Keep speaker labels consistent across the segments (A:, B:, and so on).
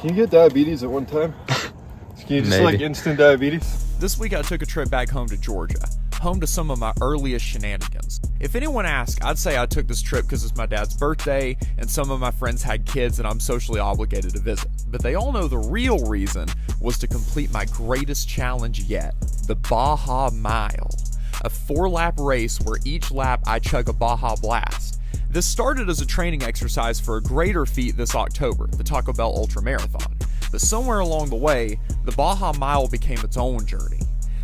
A: Can you get diabetes at one time? Can you just like instant diabetes?
B: This week I took a trip back home to Georgia, home to some of my earliest shenanigans. If anyone asks, I'd say I took this trip because it's my dad's birthday and some of my friends had kids and I'm socially obligated to visit. But they all know the real reason was to complete my greatest challenge yet, the Baja Mile, a 4-lap race where each lap I chug a Baja Blast. This started as a training exercise for a greater feat this October, the Taco Bell Ultramarathon. But somewhere along the way, the Baja Mile became its own journey.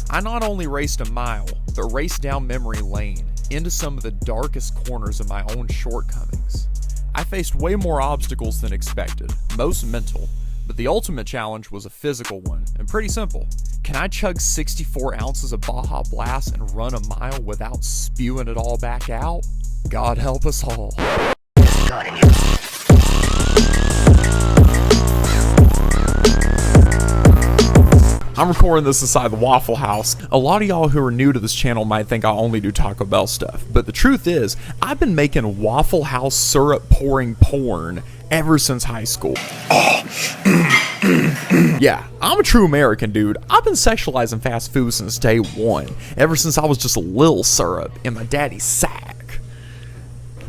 B: I not only raced a mile, but raced down memory lane into some of the darkest corners of my own shortcomings. I faced way more obstacles than expected, most mental, but the ultimate challenge was a physical one, and pretty simple. Can I chug 64 ounces of Baja Blast and run a mile without spewing it all back out? God help us all. I'm recording this inside the Waffle House. A lot of y'all who are new to this channel might think I only do Taco Bell stuff, but the truth is, I've been making Waffle House syrup pouring porn ever since high school. Yeah, I'm a true American, dude. I've been sexualizing fast food since day one, ever since I was just a little syrup in my daddy's sack.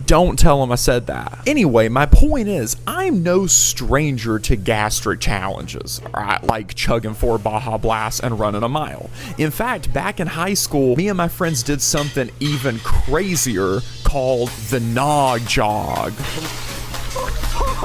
B: Don't tell him I said that. Anyway, my point is, I'm no stranger to gastric challenges, alright, like chugging 4 Baja Blasts and running a mile. In fact, back in high school, me and my friends did something even crazier called the Nog Jog.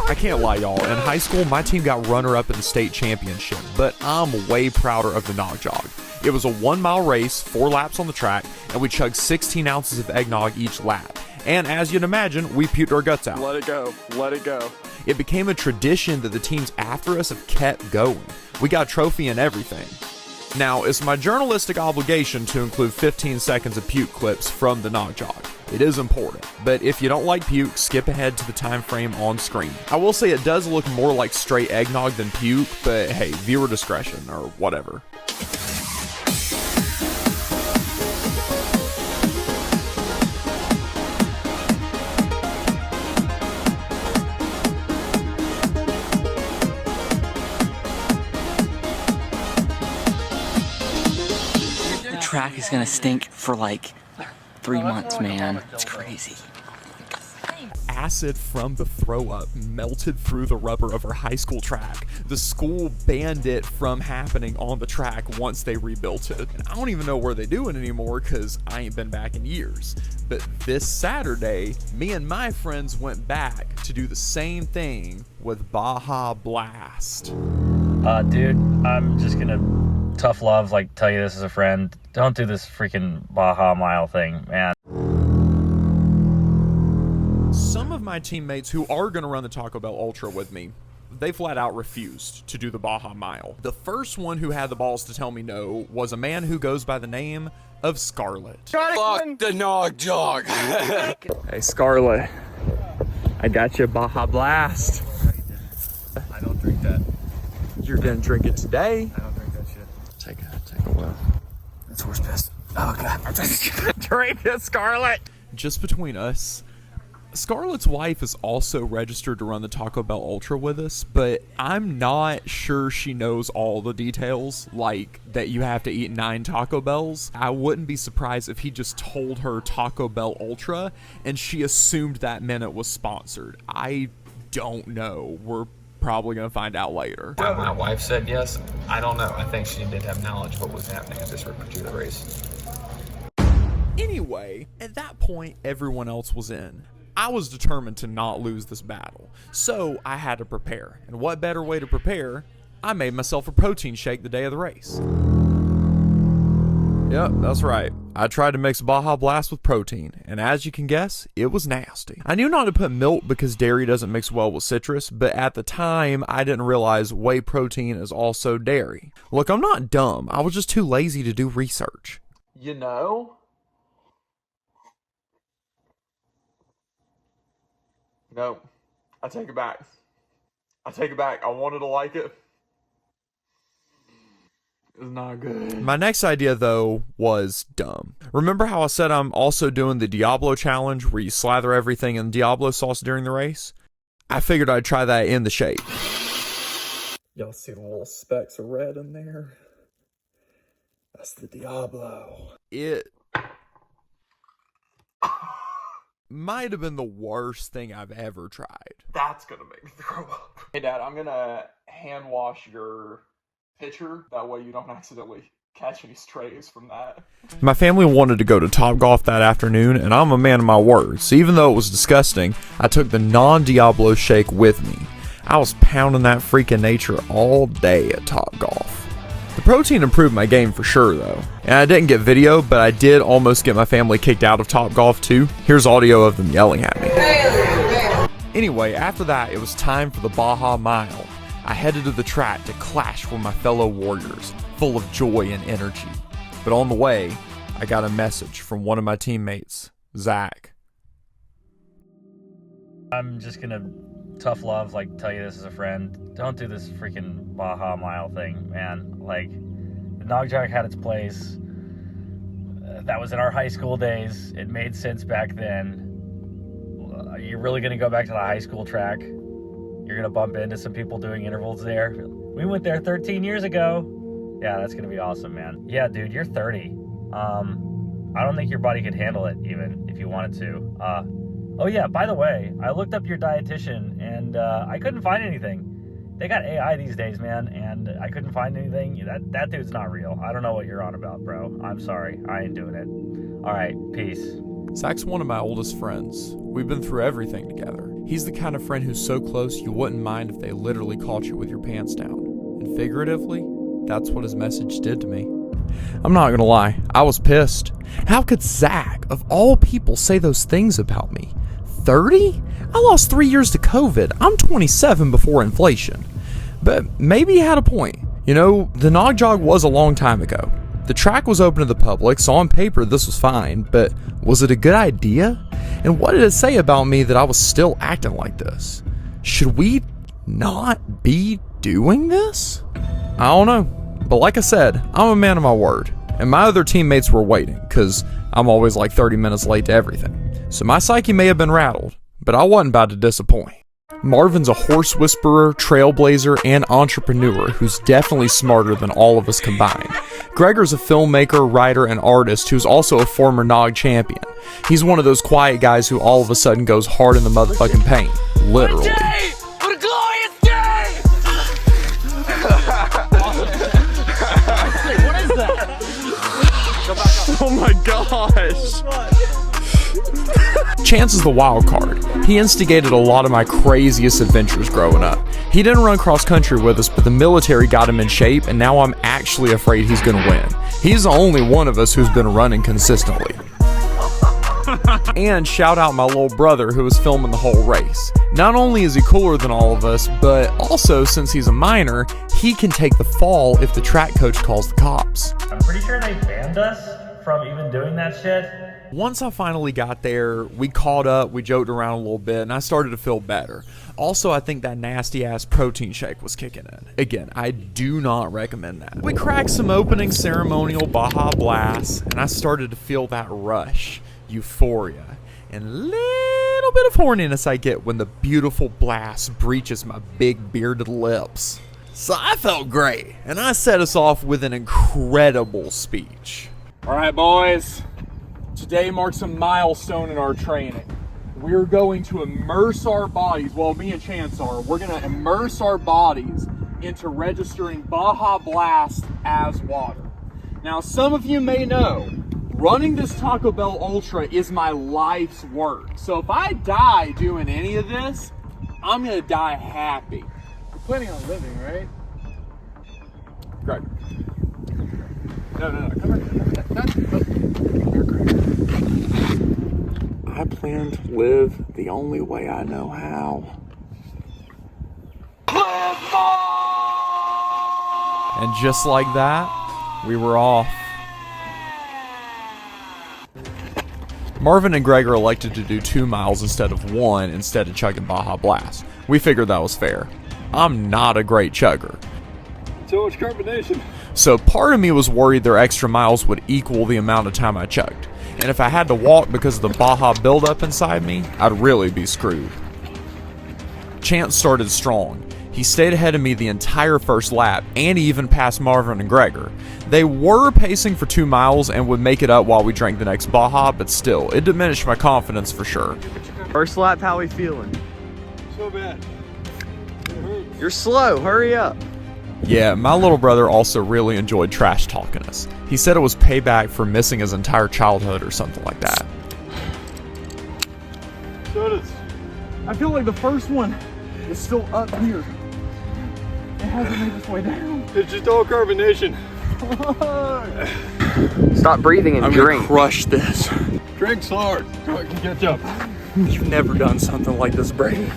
B: I can't lie, y'all. In high school, my team got runner-up in the state championship, but I'm way prouder of the Nog Jog. It was a 1-mile race, 4 laps on the track, and we chugged 16 ounces of eggnog each lap. And as you'd imagine, we puked our guts out.
A: Let it go. Let it go.
B: It became a tradition that the teams after us have kept going. We got a trophy and everything. Now, it's my journalistic obligation to include 15 seconds of puke clips from the Nog Jog. It is important, but if you don't like puke, skip ahead to the time frame on screen. I will say it does look more like straight eggnog than puke, but hey, viewer discretion or whatever.
C: Track is gonna stink for like 3 months, man. It's crazy.
B: Acid from the throw up melted through the rubber of our high school track. The school banned it from happening on the track once they rebuilt it. And I don't even know where they do it anymore because I ain't been back in years. But this Saturday, me and my friends went back to do the same thing with Baja Blast.
D: Dude, I'm just gonna tough love, like, tell you this as a friend. Don't do this freaking Baja Mile thing, man.
B: Some of my teammates who are going to run the Taco Bell Ultra with me, they flat out refused to do the Baja Mile. The first one who had the balls to tell me no was a man who goes by the name of Scarlett.
E: Fuck the Nog Jog.
B: Hey Scarlett, I got you Baja Blast.
A: I don't drink that.
B: You're gonna drink it today.
A: I don't drink that shit.
E: Take a whiff. That's horse piss. Oh god.
B: Drink it, Scarlett. Just between us, Scarlett's wife is also registered to run the Taco Bell Ultra with us, but I'm not sure she knows all the details, like that you have to eat 9 Taco Bells. I wouldn't be surprised if he just told her Taco Bell Ultra and she assumed that meant it was sponsored. I don't know. We're probably gonna find out later.
F: My wife said yes. I don't know. I think she did have knowledge of what was happening at this particular race.
B: Anyway, at that point, everyone else was in. I was determined to not lose this battle, so I had to prepare. And what better way to prepare? I made myself a protein shake the day of the race. Yep, that's right. I tried to mix Baja Blast with protein, and as you can guess, it was nasty. I knew not to put milk because dairy doesn't mix well with citrus, but at the time, I didn't realize whey protein is also dairy. Look, I'm not dumb. I was just too lazy to do research.
A: You know? No. I take it back. I take it back. I wanted to like it. It's not good.
B: My next idea, though, was dumb. Remember how I said I'm also doing the Diablo challenge where you slather everything in Diablo sauce during the race? I figured I'd try that in the shake. Y'all see the little specks of red in there? That's the Diablo. It might have been the worst thing I've ever tried.
A: That's gonna make me throw up. Hey, Dad, I'm gonna hand wash your pitcher. That way you don't accidentally catch any strays from that.
B: My family wanted to go to Topgolf that afternoon, and I'm a man of my word. So even though it was disgusting, I took the non-Diablo shake with me. I was pounding that freaking nature all day at Topgolf. The protein improved my game for sure though. And I didn't get video, but I did almost get my family kicked out of Topgolf too. Here's audio of them yelling at me. Anyway, after that, it was time for the Baja Mile. I headed to the track to clash with my fellow warriors, full of joy and energy. But on the way, I got a message from one of my teammates, Zach.
D: I'm just gonna tough love, like, tell you this as a friend. Don't do this freaking Baja Mile thing, man. Like, the Nog Jog had its place. That was in our high school days. It made sense back then. Are you really gonna go back to the high school track? You're gonna bump into some people doing intervals there. We went there 13 years ago. Yeah, that's gonna be awesome, man. Yeah, dude, you're 30. I don't think your body could handle it, even if you wanted to. Oh yeah, by the way, I looked up your dietitian and I couldn't find anything. They got AI these days, man, and I couldn't find anything. That dude's not real. I don't know what you're on about, bro. I'm sorry. I ain't doing it. All right, peace.
B: Zach's one of my oldest friends. We've been through everything together. He's the kind of friend who's so close you wouldn't mind if they literally caught you with your pants down. And figuratively, that's what his message did to me. I'm not gonna lie, I was pissed. How could Zach, of all people, say those things about me? 30? I lost 3 years to COVID. I'm 27 before inflation. But maybe he had a point. You know, the Nog Jog was a long time ago. The track was open to the public, so on paper this was fine, but was it a good idea? And what did it say about me that I was still acting like this? Should we not be doing this? I don't know. But like I said, I'm a man of my word. And my other teammates were waiting, because I'm always like 30 minutes late to everything. So my psyche may have been rattled, but I wasn't about to disappoint. Marvin's a horse whisperer, trailblazer, and entrepreneur who's definitely smarter than all of us combined. Gregor's a filmmaker, writer, and artist who's also a former Nog champion. He's one of those quiet guys who all of a sudden goes hard in the motherfucking paint. Literally.
C: What a glorious day! What is that?
B: Oh my gosh! Chance is the wild card. He instigated a lot of my craziest adventures growing up. He didn't run cross country with us, but the military got him in shape, and now I'm actually afraid he's gonna win. He's the only one of us who's been running consistently. And shout out my little brother who was filming the whole race. Not only is he cooler than all of us, but also since he's a minor, he can take the fall if the track coach calls the cops.
D: I'm pretty sure they banned us from even doing that shit.
B: Once I finally got there, we caught up, we joked around a little bit, and I started to feel better. Also, I think that nasty-ass protein shake was kicking in. Again, I do not recommend that. We cracked some opening ceremonial Baja Blast, and I started to feel that rush, euphoria, and a little bit of horniness I get when the beautiful blast breaches my big bearded lips. So I felt great, and I set us off with an incredible speech.
G: All right, boys. Today marks a milestone in our training. We're going to immerse our bodies, well, me and Chance are, we're going to immerse our bodies into registering Baja Blast as water. Now, some of you may know, running this Taco Bell Ultra is my life's work. So if I die doing any of this, I'm going to die happy. You're planning on living, right? Greg. No, come here.
B: I plan to live the only way I know how. And just like that, we were off. Marvin and Gregor elected to do 2 miles instead of 1 instead of chugging Baja Blast. We figured that was fair. I'm not a great chugger.
G: Too much carbonation.
B: So part of me was worried their extra miles would equal the amount of time I chugged. And if I had to walk because of the Baja buildup inside me, I'd really be screwed. Chance started strong. He stayed ahead of me the entire first lap, and he even passed Marvin and Gregor. They were pacing for 2 miles and would make it up while we drank the next Baja, but still, it diminished my confidence for sure.
H: First lap, how we feeling?
G: So bad.
H: You're slow, hurry up.
B: Yeah, my little brother also really enjoyed trash talking us. He said it was payback for missing his entire childhood or something like that.
G: I feel like the first one is still up here. It hasn't made its way down. It's just all carbonation.
H: Stop breathing and drink.
G: Gonna crush this. Drink hard so I can catch up. You've never done something like this, Brady.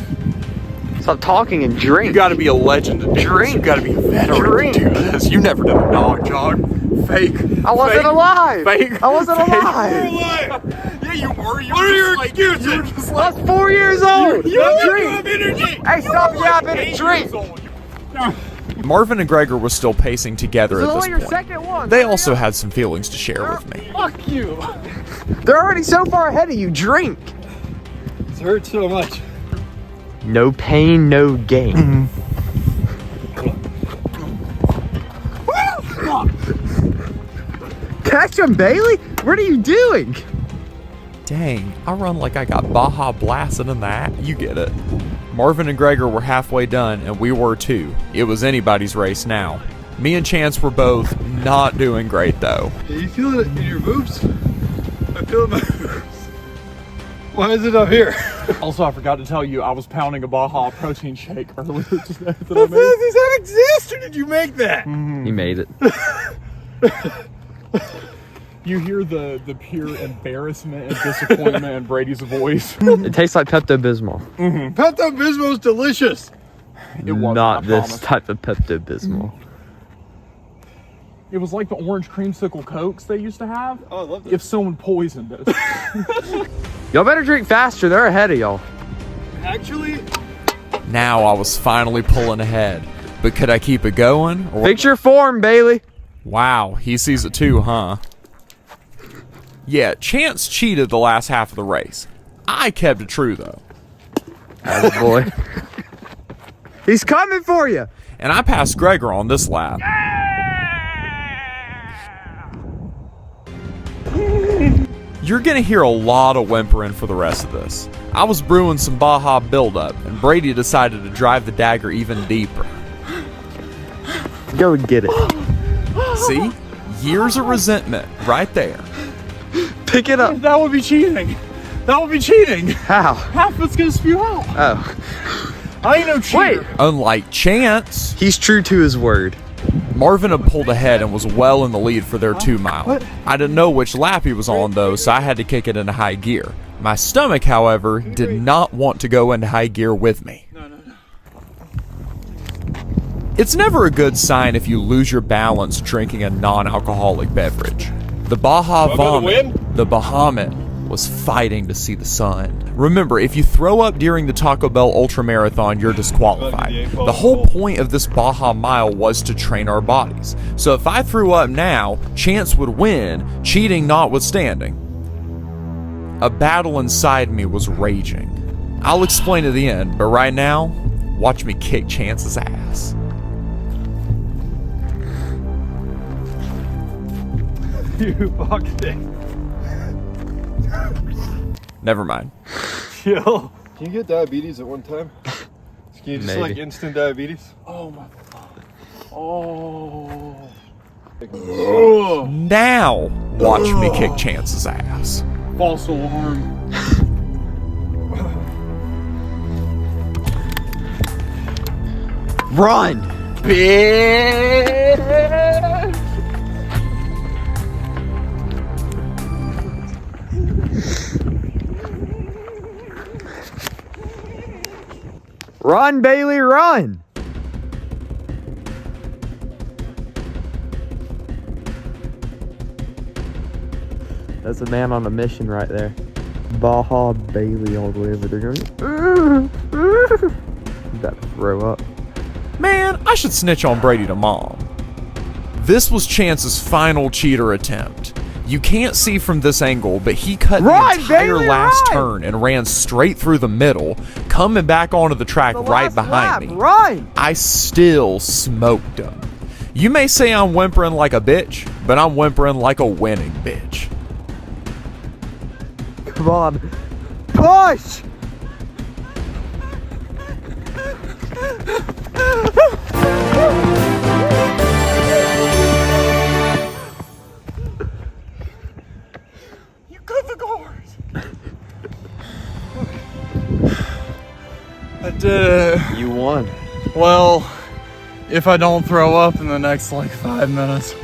H: Stop talking and drink.
G: You gotta be a legend to do this. You gotta be a veteran to do this. You never did a dog jog. Fake.
H: I wasn't alive.
G: Fake.
H: I wasn't alive.
G: You were alive. Yeah, you were. What are your excuses?
H: I was 4 years old.
G: You have energy.
H: Hey, stop yapping and drink.
B: Marvin and Gregor were still pacing together
H: This is
B: at
H: only
B: this
H: your
B: point.
H: second one.
B: They also had some feelings to share with me.
G: Fuck you.
H: They're already so far ahead of you. Drink.
G: This hurts so much.
H: No pain, no gain. Catch him, Bailey. What are you doing?
B: Dang, I run like I got Baja blasted in that. You get it. Marvin and Gregor were halfway done, and we were too. It was anybody's race now. Me and Chance were both not doing great though.
G: You feel it in your boobs? I feel it in my boobs. Why is it up here? Also, I forgot to tell you, I was pounding a Baja protein shake earlier today. Does that exist, or did you make that?
H: He made it.
G: You hear the pure embarrassment and disappointment in Brady's voice.
H: It tastes like Pepto-Bismol.
G: Pepto-Bismol is delicious. It wasn't,
H: Not
G: I
H: this
G: promise.
H: type of Pepto-Bismol.
G: It was like the orange creamsicle Cokes they used to have.
I: Oh, I love that.
G: If someone poisoned it.
H: Y'all better drink faster. They're ahead of y'all.
I: Actually,
B: Now I was finally pulling ahead. But could I keep it going? Or...
H: Fix your form, Bailey.
B: Wow, he sees it too, huh? Yeah, Chance cheated the last half of the race. I kept it true, though.
H: Oh, boy. He's coming for you.
B: And I passed Gregor on this lap. You're gonna hear a lot of whimpering for the rest of this. I was brewing some Baja buildup, and Brady decided to drive the dagger even deeper.
H: Go and get it.
B: See? Years of resentment right there.
H: Pick it up.
G: That would be cheating. That would be cheating.
H: How?
G: Half of it's gonna spew out.
H: Oh.
G: I ain't no cheater.
H: Wait.
B: Unlike Chance,
H: He's true to his word.
B: Marvin had pulled ahead and was well in the lead for their 2 mile. I didn't know which lap he was on though, so I had to kick it into high gear. My stomach, however, did not want to go into high gear with me. It's never a good sign if you lose your balance drinking a non-alcoholic beverage. The Baja Vomit, the Bahamut, was fighting to see the sun. Remember, if you throw up during the Taco Bell Ultramarathon, you're disqualified. The whole point of this Baja Mile was to train our bodies. So if I threw up now, Chance would win, cheating notwithstanding. A battle inside me was raging. I'll explain at the end, but right now, watch me kick Chance's ass.
I: you fucked it.
B: Never mind.
I: Chill. Can you get diabetes at one time? Can you just
H: Maybe.
I: like instant diabetes?
G: Oh my god. Oh.
B: Now, watch me kick Chance's ass.
G: False alarm.
H: Run. Run, Bailey, run. That's a man on a mission right there. Baja Bailey all the way over there going. About to throw up.
B: Man, I should snitch on Brady to mom. This was Chance's final cheater attempt. You can't see from this angle, but he cut the entire last turn and ran straight through the middle, coming back onto the track right behind me. I still smoked him. You may say I'm whimpering like a bitch, but I'm whimpering like a winning bitch.
H: Come on. Push!
G: You cut the guards. I did it.
H: You won.
G: Well, if I don't throw up in the next like 5 minutes.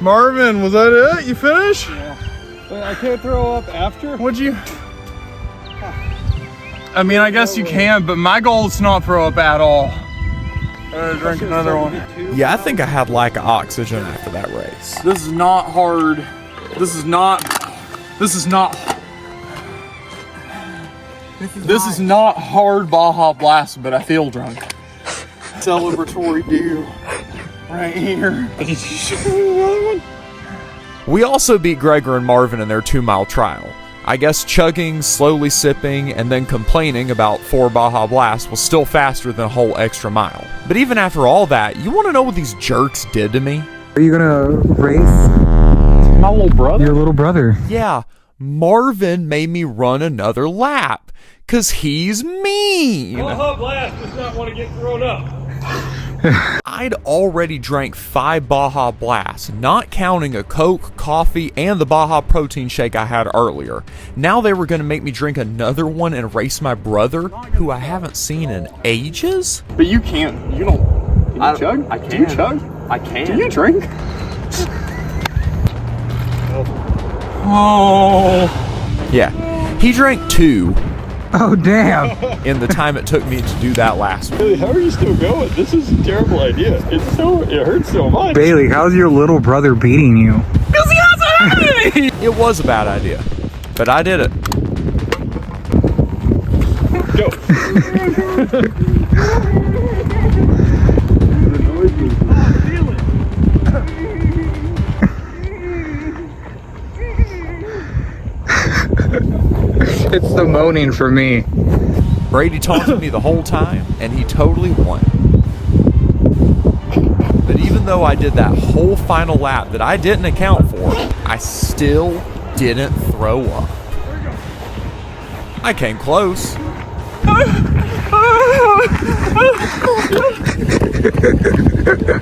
G: Marvin, was that it? You finished?
I: Yeah. But I can't throw up after?
G: Would you? I mean, I guess you can, but my goal is to not throw up at all. Drink another one.
B: Yeah, I think I had lack of oxygen after that race.
G: This is not hard. This is not hard Baja Blast, but I feel drunk. Celebratory dew right here.
B: We also beat Gregor and Marvin in their 2-mile trial. I guess chugging, slowly sipping, and then complaining about 4 Baja Blasts was still faster than a whole extra mile. But even after all that, you want to know what these jerks did to me?
E: Are you gonna race?
G: My little brother?
E: Your little brother.
B: Yeah, Marvin made me run another lap, 'cause he's mean.
D: Baja Blast does not want to get thrown up.
B: I'd already drank 5 Baja Blasts, not counting a Coke, coffee, and the Baja protein shake I had earlier. Now they were going to make me drink another one and race my brother, who I haven't seen in ages?
G: But you can't. You don't. Can you chug? I can. Do you chug? I can. Do you drink? Oh.
B: Yeah, he drank 2
E: Oh, damn.
B: in the time it took me to do that last one.
I: Bailey, how are you still going? This is a terrible idea. It hurts so much.
E: Bailey, how's your little brother beating you?
G: Because he hasn't had any!
B: It was a bad idea, but I did it.
I: Go.
E: It's the moaning for me.
B: Brady taunted me the whole time, and he totally won. But even though I did that whole final lap that I didn't account for, I still didn't throw up. I came close.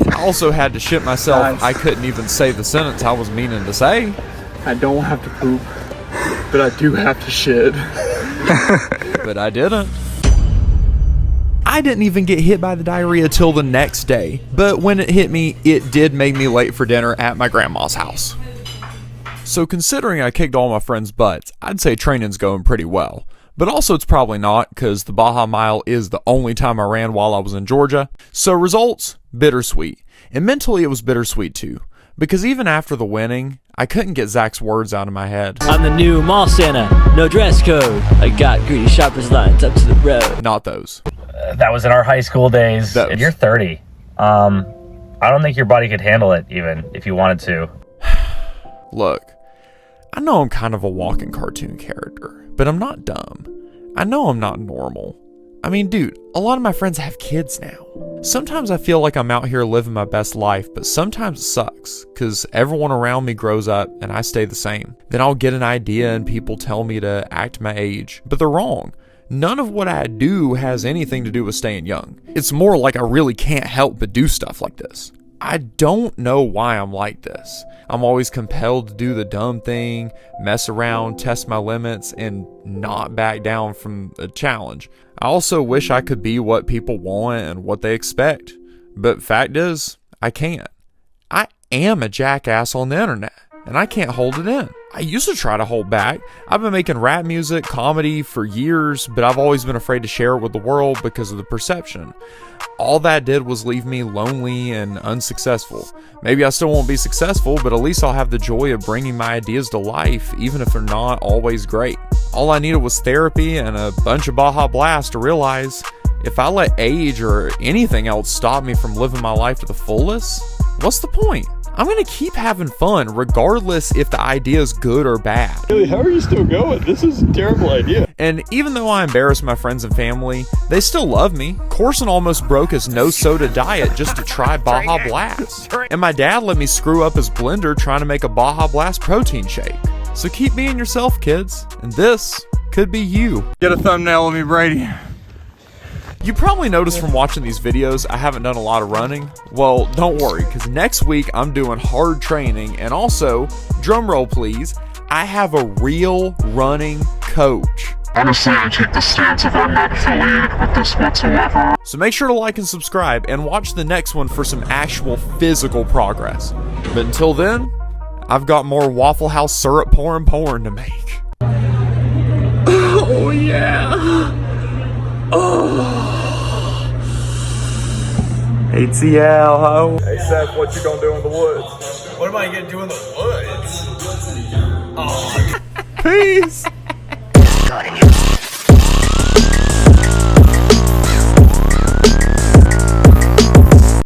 B: I also had to shit myself. I couldn't even say the sentence I was meaning to say.
G: I don't have to poop, but I do have to shit.
B: But I didn't. I didn't even get hit by the diarrhea till the next day. But when it hit me, it did make me late for dinner at my grandma's house. So considering I kicked all my friends' butts, I'd say training's going pretty well. But also it's probably not, because the Baja Mile is the only time I ran while I was in Georgia. So results, bittersweet. And mentally it was bittersweet too. Because even after the winning, I couldn't get Zach's words out of my head.
C: I'm the new mall Santa, no dress code. I got greedy shoppers lines up to the road.
B: Not those.
D: That was in our high school days.
B: Those.
D: And you're 30. I don't think your body could handle it, even if you wanted to.
B: Look, I know I'm kind of a walking cartoon character, but I'm not dumb. I know I'm not normal. I mean, dude, a lot of my friends have kids now. Sometimes I feel like I'm out here living my best life, but sometimes it sucks, because everyone around me grows up and I stay the same. Then I'll get an idea and people tell me to act my age, but they're wrong. None of what I do has anything to do with staying young. It's more like I really can't help but do stuff like this. I don't know why I'm like this. I'm always compelled to do the dumb thing, mess around, test my limits, and not back down from a challenge. I also wish I could be what people want and what they expect. But fact is, I can't. I am a jackass on the internet, and I can't hold it in. I used to try to hold back. I've been making rap music, comedy for years, but I've always been afraid to share it with the world because of the perception. All that did was leave me lonely and unsuccessful. Maybe I still won't be successful, but at least I'll have the joy of bringing my ideas to life, even if they're not always great. All I needed was therapy and a bunch of Baja Blast to realize if I let age or anything else stop me from living my life to the fullest, what's the point? I'm gonna keep having fun regardless if the idea is good or bad.
I: Really, how are you still going? This is a terrible idea.
B: And even though I embarrass my friends and family, they still love me. Corson almost broke his no soda diet just to try Baja Blast. And my dad let me screw up his blender trying to make a Baja Blast protein shake. So keep being yourself, kids. And this could be you.
G: Get a thumbnail of me, Brady.
B: You probably noticed from watching these videos I haven't done a lot of running. Well, don't worry, because next week I'm doing hard training, and also, drum roll please, I have a real running coach.
J: Honestly, I take the stance of I'm not affiliated with this whatsoever.
B: So make sure to like and subscribe, and watch the next one for some actual physical progress. But until then, I've got more Waffle House syrup pouring to make. Oh yeah! Oh! ATL, ho.
G: Hey Seth, what you gonna do in the woods?
F: What am I gonna do in the woods?
B: Peace!